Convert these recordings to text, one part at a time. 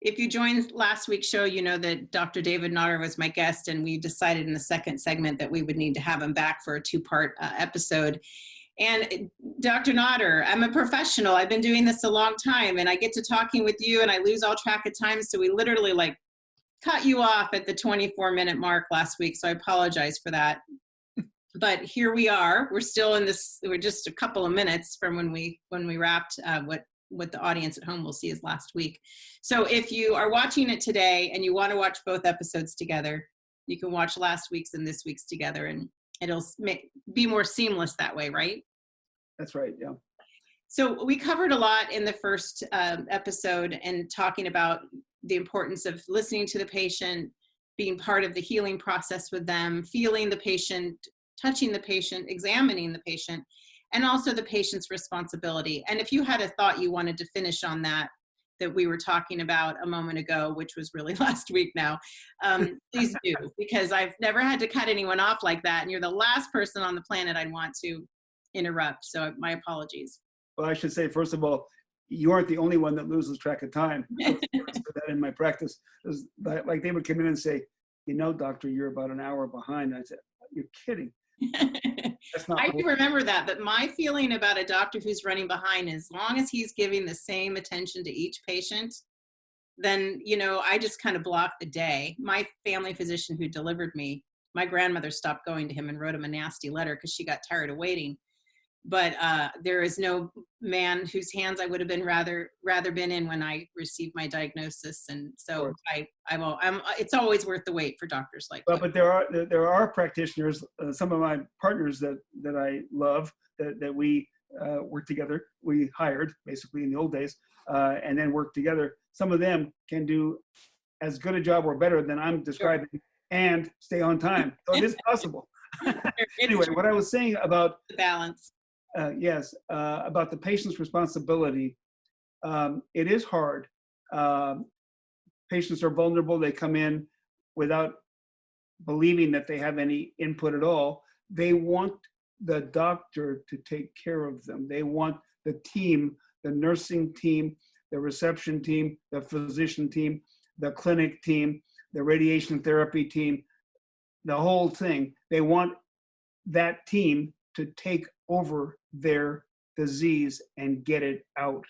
If you joined last week's show, you know that Dr. David Notter was my guest, and we decided in the second segment that we would need to have him back for a two-part episode. And Dr. Notter, I'm a professional. I've been doing this a long time, and I get to talking with you, and I lose all track of time. So we literally cut you off at the 24-minute mark last week. So I apologize for that. But here we are. We're still in this. We're just a couple of minutes from when we wrapped what the audience at home will see is last week. So if you are watching it today and you want to watch both episodes together, you can watch last week's and this week's together, and it'll be more seamless that way, right? That's right, yeah. So we covered a lot in the first episode and talking about the importance of listening to the patient, being part of the healing process with them, feeling the patient, touching the patient, examining the patient, and also the patient's responsibility. And if you had a thought you wanted to finish on that we were talking about a moment ago, which was really last week now, please do, because I've never had to cut anyone off like that. And you're the last person on the planet I'd want to interrupt. So my apologies. Well, I should say, first of all, you aren't the only one that loses track of time. I look for that in my practice. Like they would come in and say, doctor, you're about an hour behind. I said, you're kidding. That's not I do remember that, but my feeling about a doctor who's running behind, as long as he's giving the same attention to each patient, then, I just kind of block the day. My family physician who delivered me, my grandmother stopped going to him and wrote him a nasty letter because she got tired of waiting. But there is no man whose hands I would have been rather been in when I received my diagnosis, and so it's always worth the wait for doctors like that. But there are practitioners, some of my partners that I love that we work together. We hired basically in the old days, and then work together. Some of them can do as good a job or better than I'm describing, and stay on time. So it is possible. Anyway, what I was saying about the balance. Yes, about the patient's responsibility. It is hard. Patients are vulnerable. They come in without believing that they have any input at all. They want the doctor to take care of them. They want the team, the nursing team, the reception team, the physician team, the clinic team, the radiation therapy team, the whole thing. They want that team to take over their disease and get it out.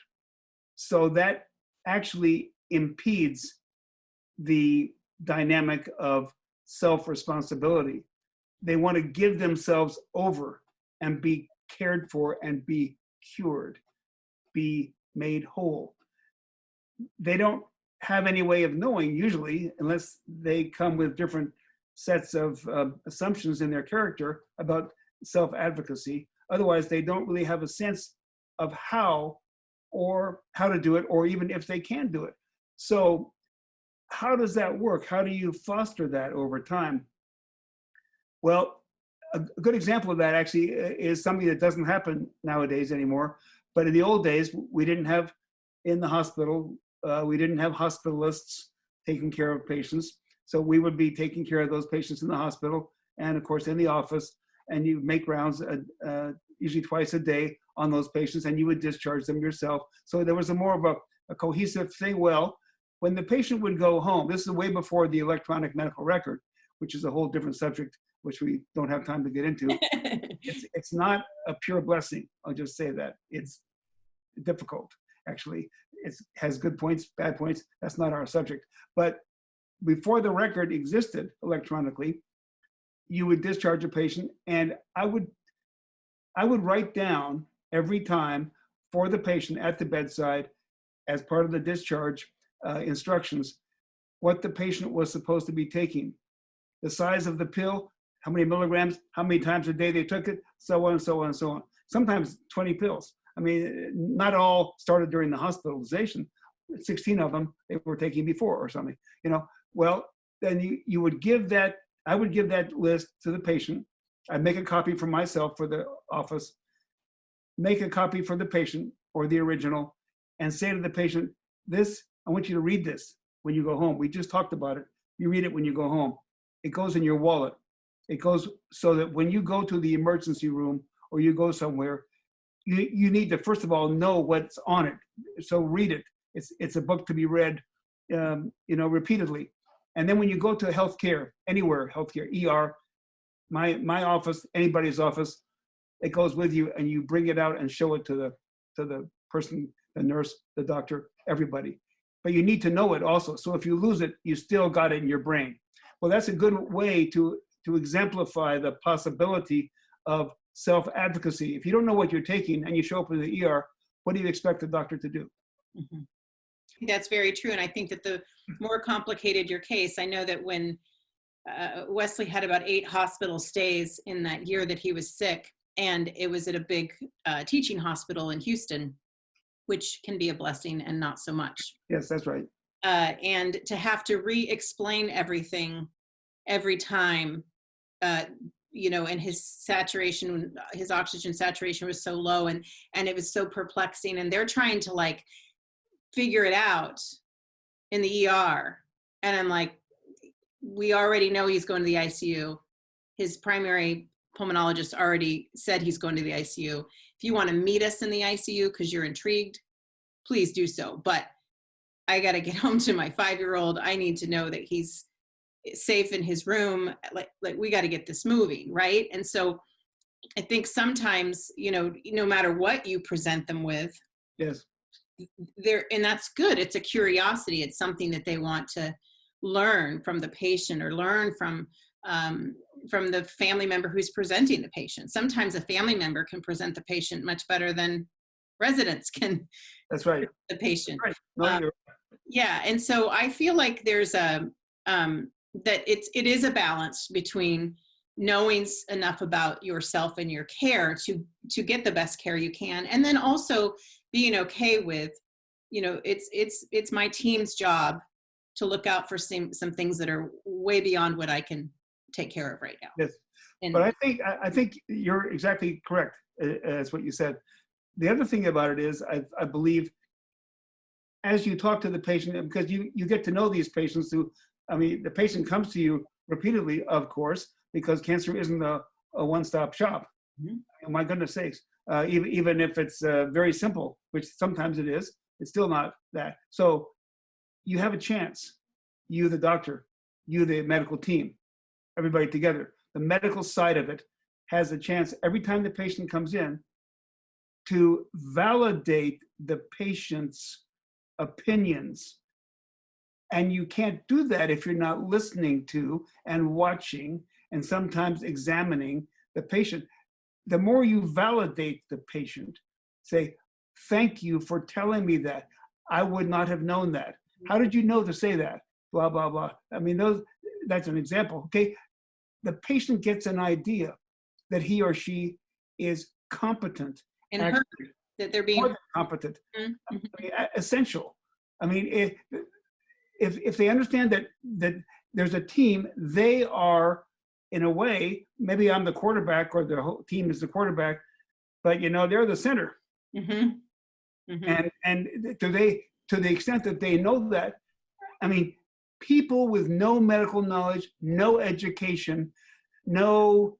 So that actually impedes the dynamic of self-responsibility. They want to give themselves over and be cared for and be cured, be made whole. They don't have any way of knowing usually, unless they come with different sets of assumptions in their character about self-advocacy. Otherwise, they don't really have a sense of how to do it, or even if they can do it. So how does that work? How do you foster that over time? Well, a good example of that actually is something that doesn't happen nowadays anymore. But in the old days, we didn't have in the hospital, we didn't have hospitalists taking care of patients. So we would be taking care of those patients in the hospital and, of course, in the office. And you make rounds usually twice a day on those patients, and you would discharge them yourself. So there was more of a cohesive thing. Well, when the patient would go home, this is way before the electronic medical record, which is a whole different subject, which we don't have time to get into. It's not a pure blessing. I'll just say that. It's difficult, actually. It has good points, bad points. That's not our subject. But before the record existed electronically, you would discharge a patient, and I would write down every time for the patient at the bedside, as part of the discharge instructions, what the patient was supposed to be taking, the size of the pill, how many milligrams, how many times a day they took it, so on and so on and so on. Sometimes 20 pills. I mean, not all started during the hospitalization. 16 of them they were taking before or something. Well, then you would give that. I would give that list to the patient. I'd make a copy for myself for the office, make a copy for the patient or the original, and say to the patient, I want you to read this when you go home. We just talked about it. You read it when you go home. It goes in your wallet. It goes so that when you go to the emergency room or you go somewhere, you need to, first of all, know what's on it. So read it. It's a book to be read repeatedly. And then when you go to healthcare, anywhere, healthcare, ER, my office, anybody's office, it goes with you, and you bring it out and show it to the person, the nurse, the doctor, everybody. But you need to know it also. So if you lose it, you still got it in your brain. Well, that's a good way to exemplify the possibility of self-advocacy. If you don't know what you're taking and you show up in the ER, what do you expect the doctor to do? Mm-hmm. That's very true. And I think that the more complicated your case, I know that when Wesley had about 8 hospital stays in that year that he was sick, and it was at a big teaching hospital in Houston, which can be a blessing and not so much. Yes, that's right. And to have to re-explain everything every time, and his saturation, his oxygen saturation was so low, and it was so perplexing, and they're trying to like figure it out in the ER. And I'm like, we already know he's going to the ICU. His primary pulmonologist already said he's going to the ICU. If you want to meet us in the ICU because you're intrigued, please do so. But I got to get home to my 5-year-old. I need to know that he's safe in his room. Like we got to get this moving, right? And so I think sometimes, no matter what you present them with, yes, and that's good. It's a curiosity. It's something that they want to learn from the patient or learn from the family member who's presenting the patient. Sometimes a family member can present the patient much better than residents can. That's right. The patient. Right. No, you're right. Yeah, and so I feel like there's that it is a balance between knowing enough about yourself and your care to get the best care you can, and then also being okay with, it's my team's job to look out for some things that are way beyond what I can take care of right now. Yes, And, but I think you're exactly correct. As what you said. The other thing about it is, I believe, as you talk to the patient, because you get to know these patients the patient comes to you repeatedly, of course, because cancer isn't a one-stop shop. Mm-hmm. Oh, my goodness sakes. Even if it's very simple, which sometimes it is, it's still not that. So you have a chance, you, the doctor, you, the medical team, everybody together. The medical side of it has a chance every time the patient comes in to validate the patient's opinions. And you can't do that if you're not listening to and watching and sometimes examining the patient. The more you validate the patient, say, thank you for telling me that. I would not have known that. How did you know to say that? Blah, blah, blah. I mean, that's an example, okay? The patient gets an idea that he or she is competent. And heard that they're being competent. Mm-hmm. I mean, essential. I mean, if they understand that there's a team, they are, in a way, maybe I'm the quarterback or the whole team is the quarterback, but they're the center. Mm-hmm. Mm-hmm. And to the extent that they know that, I mean, people with no medical knowledge, no education, no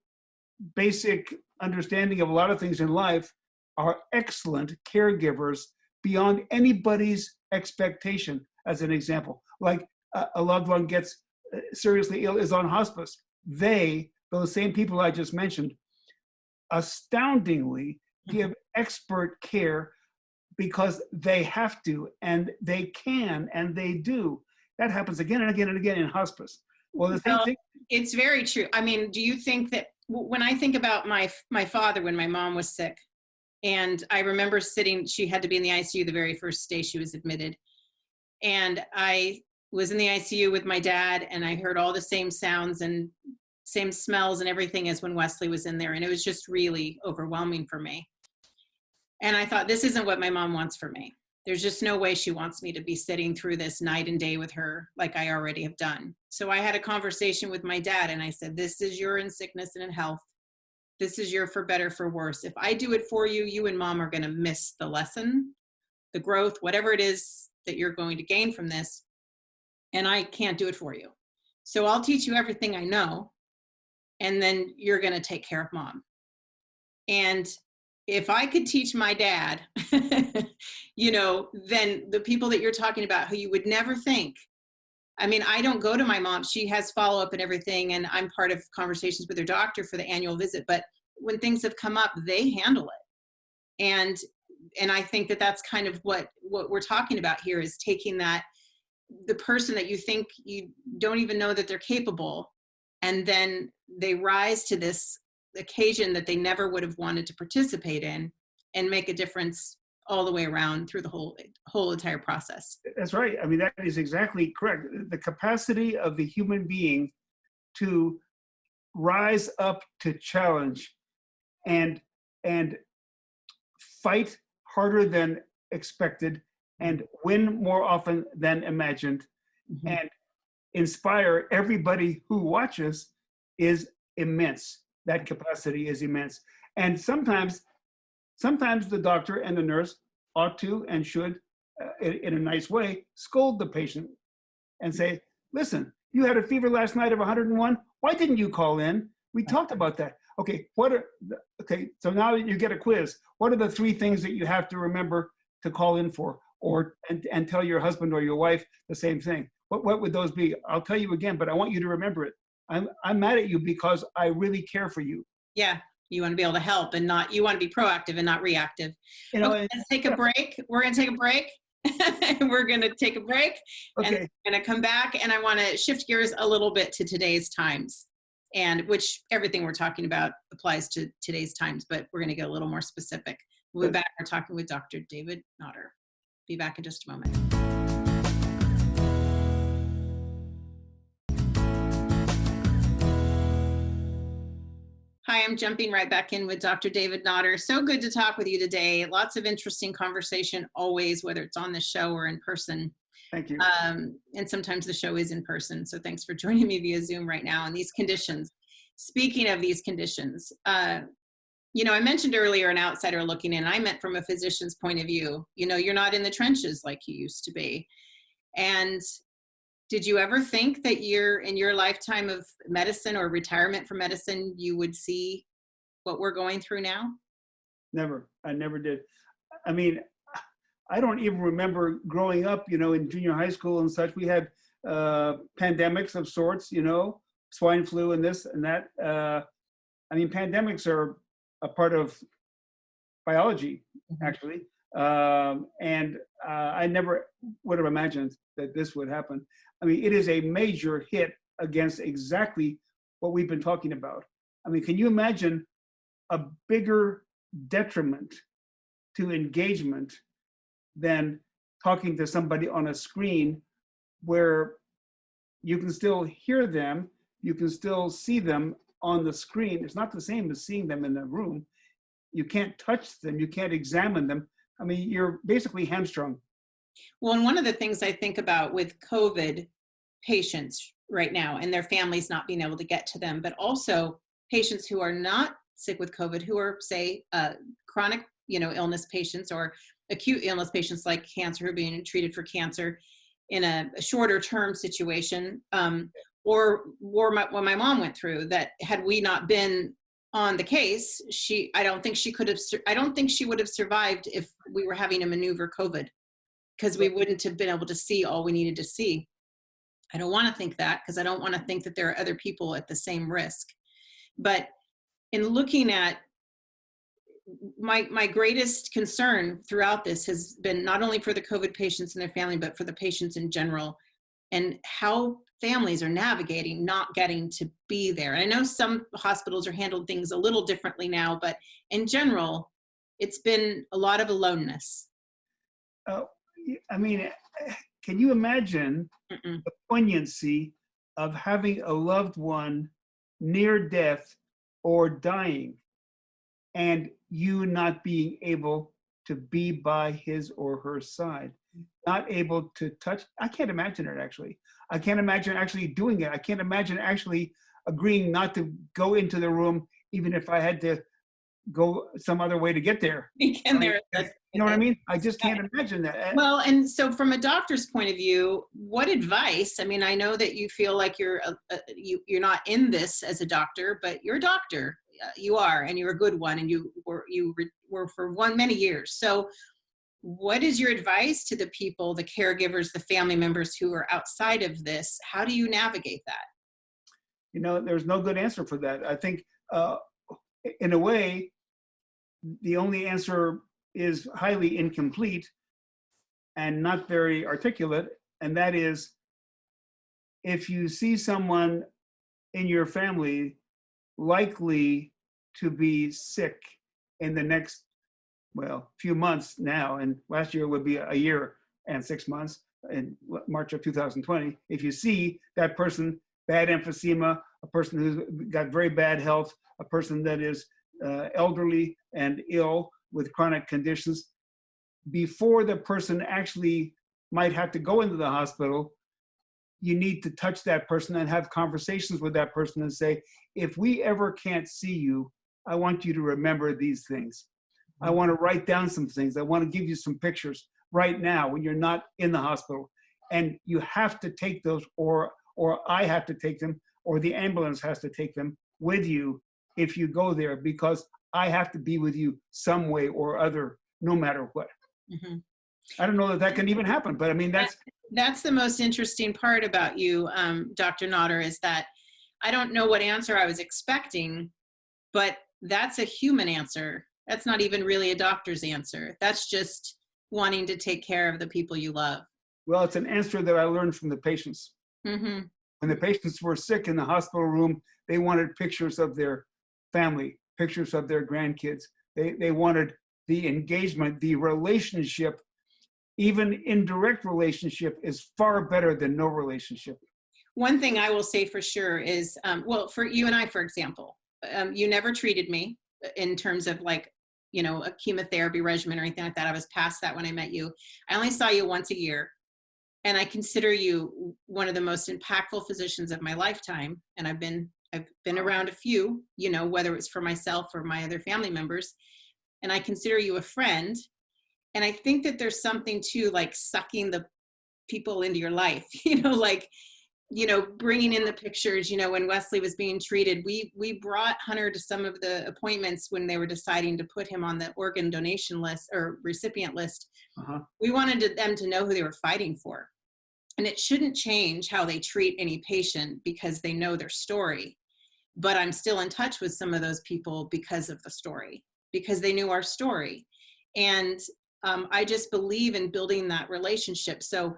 basic understanding of a lot of things in life are excellent caregivers beyond anybody's expectation. As an example, like a loved one gets seriously ill, is on hospice. Those same people I just mentioned, astoundingly give expert care because they have to, and they can, and they do. That happens again and again and again in hospice. Well, the same thing. It's very true. I mean, do you think that when I think about my father, when my mom was sick, and I remember she had to be in the ICU the very first day she was admitted. And I was in the ICU with my dad, and I heard all the same sounds and same smells and everything as when Wesley was in there. And it was just really overwhelming for me. And I thought, this isn't what my mom wants for me. There's just no way she wants me to be sitting through this night and day with her like I already have done. So I had a conversation with my dad, and I said, this is your in sickness and in health. This is your for better, for worse. If I do it for you, you and mom are going to miss the lesson, the growth, whatever it is that you're going to gain from this. And I can't do it for you. So I'll teach you everything I know. And then you're going to take care of mom. And if I could teach my dad, you know, then the people that you're talking about who you would never think. I mean, I don't go to my mom. She has follow-up and everything, and I'm part of conversations with her doctor for the annual visit. But when things have come up, they handle it. And I think that that's kind of what we're talking about here, is taking that, the person that you think you don't even know that they're capable, and then they rise to this occasion that they never would have wanted to participate in, and make a difference all the way around through the whole entire process. That's right. I mean, that is exactly correct. The capacity of the human being to rise up to challenge and fight harder than expected and win more often than imagined, Mm-hmm. and inspire everybody who watches is immense. That capacity is immense. And sometimes the doctor and the nurse ought to and should, in a nice way, scold the patient and say, listen, you had a fever last night of 101. Why didn't you call in? We talked about that. Okay, so now you get a quiz. What are the 3 things that you have to remember to call in for? And tell your husband or your wife the same thing. What would those be? I'll tell you again, but I want you to remember it. I'm mad at you because I really care for you. Yeah, you want to be able to help, and not, you want to be proactive and not reactive. You know, Okay, let's take a break. We're going to take a break. We're going to take a break, and okay. we're going to come back, and I want to shift gears a little bit to today's times, and which everything we're talking about applies to today's times, but we're going to get a little more specific. We'll be back. We're talking with Dr. David Notter. Be back in just a moment. Hi, I'm jumping right back in with Dr. David Notter. So good to talk with you today. Lots of interesting conversation always, whether it's on the show or in person. Thank you. And sometimes the show is in person. So thanks for joining me via Zoom right now in these conditions. Speaking of these conditions, you know, I mentioned earlier an outsider looking in. I meant from a physician's point of view. You know, you're not in the trenches like you used to be. And did you ever think that in your lifetime of medicine or retirement from medicine, you would see what we're going through now? Never. I never did. I mean, I don't even remember growing up, you know, in junior high school and such. We had pandemics of sorts, you know, swine flu and this and that. I mean, pandemics are a part of biology, actually. And I never would have imagined that this would happen. I mean, it is a major hit against exactly what we've been talking about. I mean, can you imagine a bigger detriment to engagement than talking to somebody on a screen where you can still hear them, you can still see them on the screen? It's not the same as seeing them in the room. You can't touch them, you can't examine them. I mean, you're basically hamstrung. Well, and one of the things I think about with COVID patients right now and their families not being able to get to them, but also patients who are not sick with COVID, who are, say, chronic, you know, illness patients or acute illness patients like cancer, who are being treated for cancer in a shorter term situation, or what my mom went through, that had we not been on the case, I don't think she would have survived if we were having to maneuver COVID, because we wouldn't have been able to see all we needed to see. I don't want to think that, because I don't want to think that there are other people at the same risk. But in looking at my greatest concern throughout this has been not only for the COVID patients and their family, but for the patients in general, and how families are navigating not getting to be there. And I know some hospitals are handling things a little differently now, but in general, it's been a lot of aloneness. I mean, can you imagine the poignancy of having a loved one near death or dying, and you not being able to be by his or her side, not able to touch? I can't imagine it, actually. I can't imagine actually doing it. I can't imagine actually agreeing not to go into the room, even if I had to go some other way to get there. You know what I mean? I just can't imagine that. Well, and so from a doctor's point of view, what advice? I mean, I know that you feel like you're not in this as a doctor, but you're a doctor. you are, and you're a good one, and you were for many years. So what is your advice to the people, the caregivers, the family members who are outside of this? How do you navigate that? You know, there's no good answer for that. I think, in a way, the only answer is highly incomplete and not very articulate, and that is, if you see someone in your family likely to be sick in the next, well, few months now, and last year would be a year and 6 months in March of 2020, if you see that person, bad emphysema, a person who's got very bad health, a person that is elderly and ill with chronic conditions, before the person actually might have to go into the hospital, you need to touch that person and have conversations with that person and say, if we ever can't see you, I want you to remember these things. I want to write down some things. I want to give you some pictures right now when you're not in the hospital. And you have to take those, or I have to take them, or the ambulance has to take them with you if you go there, because I have to be with you some way or other, no matter what. Mm-hmm. I don't know that that can even happen, but I mean, that's the most interesting part about you, Dr. Notter, is that I don't know what answer I was expecting, but that's a human answer. That's not even really a doctor's answer. That's just wanting to take care of the people you love. Well, it's an answer that I learned from the patients. Mm-hmm. When the patients were sick in the hospital room, they wanted pictures of their family, pictures of their grandkids. They wanted the engagement, the relationship. Even indirect relationship is far better than no relationship. One thing I will say for sure is, well, for you and I, for example, you never treated me in terms of like, you know, a chemotherapy regimen or anything like that. I was past that when I met you. I only saw you once a year. And I consider you one of the most impactful physicians of my lifetime. And I've been around a few, you know, whether it's for myself or my other family members. And I consider you a friend. And I think that there's something to like sucking the people into your life, you know, like, you know, bringing in the pictures. You know, when Wesley was being treated, we brought Hunter to some of the appointments when they were deciding to put him on the organ donation list or recipient list. Uh-huh. We wanted them to know who they were fighting for. And it shouldn't change how they treat any patient because they know their story. But I'm still in touch with some of those people because of the story, because they knew our story. And I just believe in building that relationship. So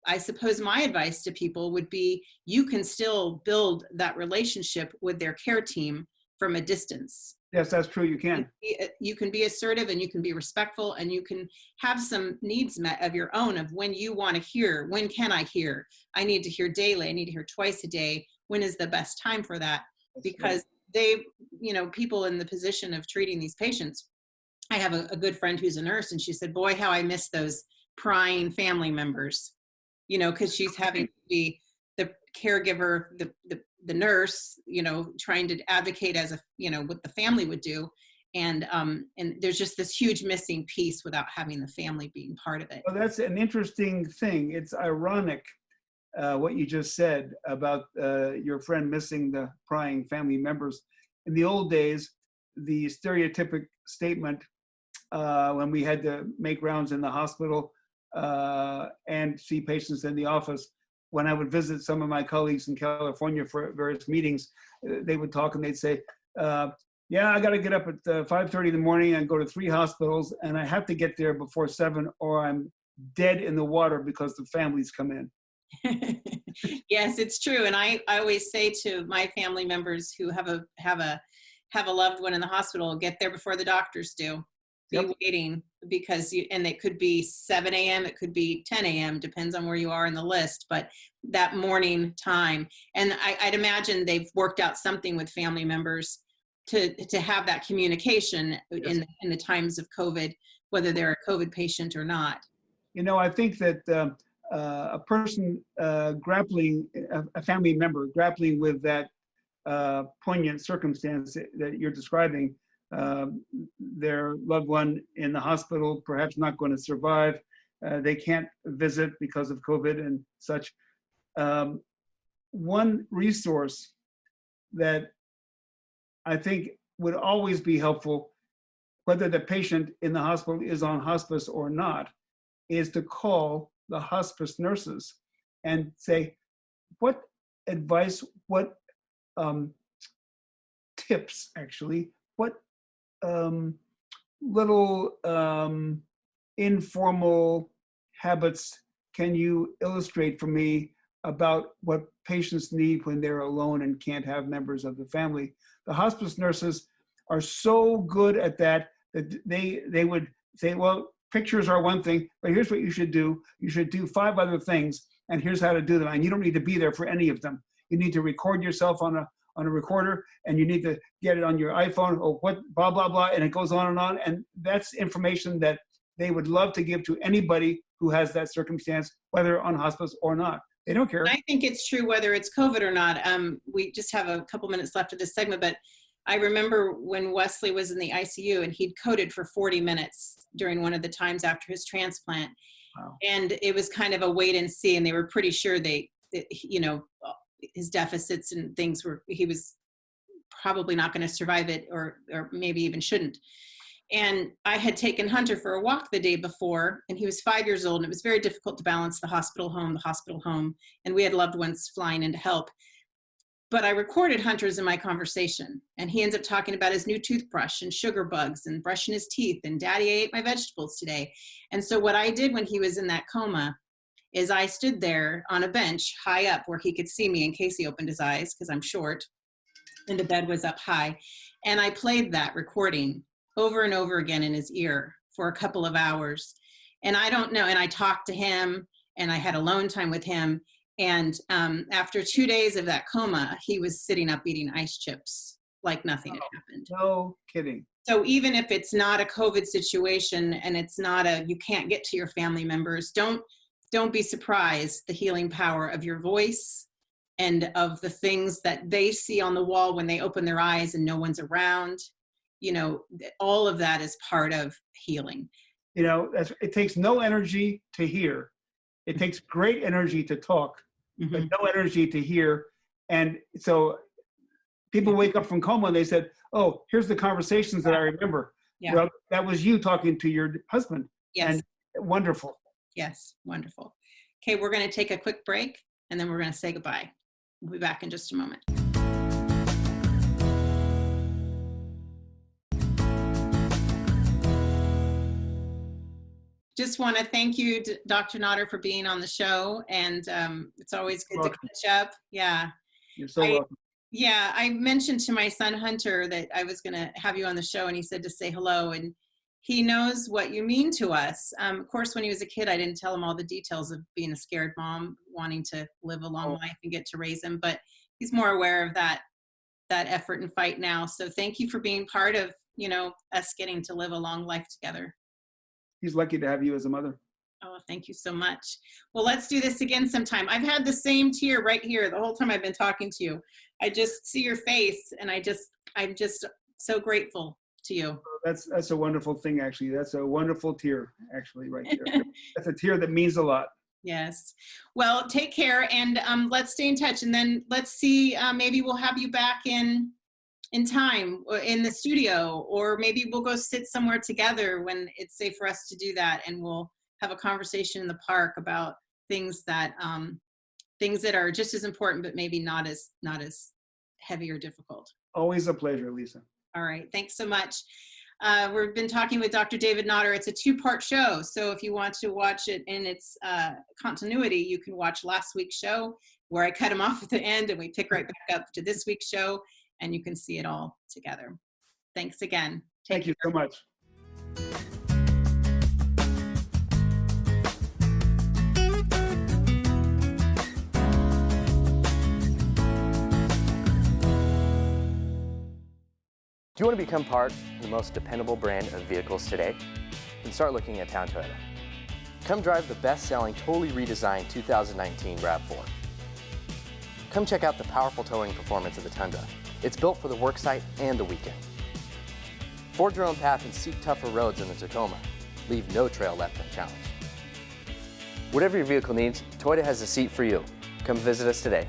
I suppose my advice to people would be, you can still build that relationship with their care team from a distance. Yes, that's true. You can. You can be assertive and you can be respectful and you can have some needs met of your own, of when you want to hear, when can I hear? I need to hear daily. I need to hear twice a day. When is the best time for that? Because they, you know, people in the position of treating these patients, I have a good friend who's a nurse, and she said, boy, how I miss those prying family members, you know, because she's having to be the caregiver, the nurse, you know, trying to advocate as a, you know, what the family would do. And there's just this huge missing piece without having the family being part of it. Well, that's an interesting thing. It's ironic what you just said about your friend missing the prying family members. In the old days, the stereotypic statement when we had to make rounds in the hospital and see patients in the office, when I would visit some of my colleagues in California for various meetings, they would talk and they'd say, yeah, I got to get up at 5:30 in the morning and go to 3 hospitals, and I have to get there before 7 or I'm dead in the water because the families come in. Yes, it's true. And I always say to my family members who have a loved one in the hospital, get there before the doctors do. Be waiting, because and it could be 7 a.m., it could be 10 a.m., depends on where you are in the list, but that morning time. And I'd imagine they've worked out something with family members to have that communication in the times of COVID, whether they're a COVID patient or not. You know, I think that a person grappling, a family member grappling with that poignant circumstance that you're describing, their loved one in the hospital, perhaps not going to survive. They can't visit because of COVID and such. One resource that I think would always be helpful, whether the patient in the hospital is on hospice or not, is to call the hospice nurses and say, what advice, what tips, actually, what little informal habits can you illustrate for me about what patients need when they're alone and can't have members of the family? The hospice nurses are so good at that they would say, well, pictures are one thing, but here's what you should do. You should do 5 other things, and here's how to do them. And you don't need to be there for any of them. You need to record yourself on a recorder, and you need to get it on your iPhone, or what, blah, blah, blah, and it goes on and on. And that's information that they would love to give to anybody who has that circumstance, whether on hospice or not. They don't care. I think it's true whether it's COVID or not. We just have a couple minutes left of this segment, but I remember when Wesley was in the ICU and he'd coded for 40 minutes during one of the times after his transplant. Wow. And it was kind of a wait and see, and they were pretty sure his deficits and things he was probably not going to survive it, or maybe even shouldn't. And I had taken Hunter for a walk the day before, and he was 5 years old, and it was very difficult to balance the hospital home, and we had loved ones flying in to help. But I recorded Hunter's in my conversation, and he ends up talking about his new toothbrush and sugar bugs and brushing his teeth, and Daddy, I ate my vegetables today. And so what I did when he was in that coma is I stood there on a bench high up where he could see me in case he opened his eyes, because I'm short, and the bed was up high. And I played that recording over and over again in his ear for a couple of hours. And I don't know, and I talked to him, and I had alone time with him. And after 2 days of that coma, he was sitting up eating ice chips like nothing had happened. No kidding. So even if it's not a COVID situation and it's not you can't get to your family members, don't be surprised the healing power of your voice and of the things that they see on the wall when they open their eyes and no one's around. All of that is part of healing. It takes no energy to hear. It takes great energy to talk, but no energy to hear. And so people wake up from coma and they said, oh, here's the conversations that I remember. Yeah. Well, that was you talking to your husband. Yes. And wonderful. Yes, wonderful. Okay, we're going to take a quick break, and then we're going to say goodbye. We'll be back in just a moment. Just want to thank you, Dr. Notter, for being on the show, and it's always good to catch up. Yeah. You're so welcome. Yeah, I mentioned to my son Hunter that I was going to have you on the show, and he said to say hello, and he knows what you mean to us. Of course, when he was a kid, I didn't tell him all the details of being a scared mom, wanting to live a long life and get to raise him, but he's more aware of that effort and fight now. So thank you for being part of, us getting to live a long life together. He's lucky to have you as a mother. Oh, thank you so much. Well, let's do this again sometime. I've had the same tear right here the whole time I've been talking to you. I just see your face, and I'm just so grateful to you. That's a wonderful thing, actually. That's a wonderful tear, actually, right there. That's a tear that means a lot. Yes. Well, take care, and let's stay in touch, and then let's see, maybe we'll have you back in time in the studio, or maybe we'll go sit somewhere together when it's safe for us to do that, and we'll have a conversation in the park about things that are just as important, but maybe not as heavy or difficult. Always a pleasure, Lisa. All right. Thanks so much. We've been talking with Dr. David Notter. It's a 2-part show. So if you want to watch it in its continuity, you can watch last week's show where I cut him off at the end and we pick right back up to this week's show, and you can see it all together. Thanks again. Thank you so much. Do you want to become part of the most dependable brand of vehicles today? Then start looking at Town Toyota. Come drive the best-selling, totally redesigned 2019 RAV4. Come check out the powerful towing performance of the Tundra. It's built for the worksite and the weekend. Forge your own path and seek tougher roads in the Tacoma. Leave no trail left unchallenged. Whatever your vehicle needs, Toyota has a seat for you. Come visit us today.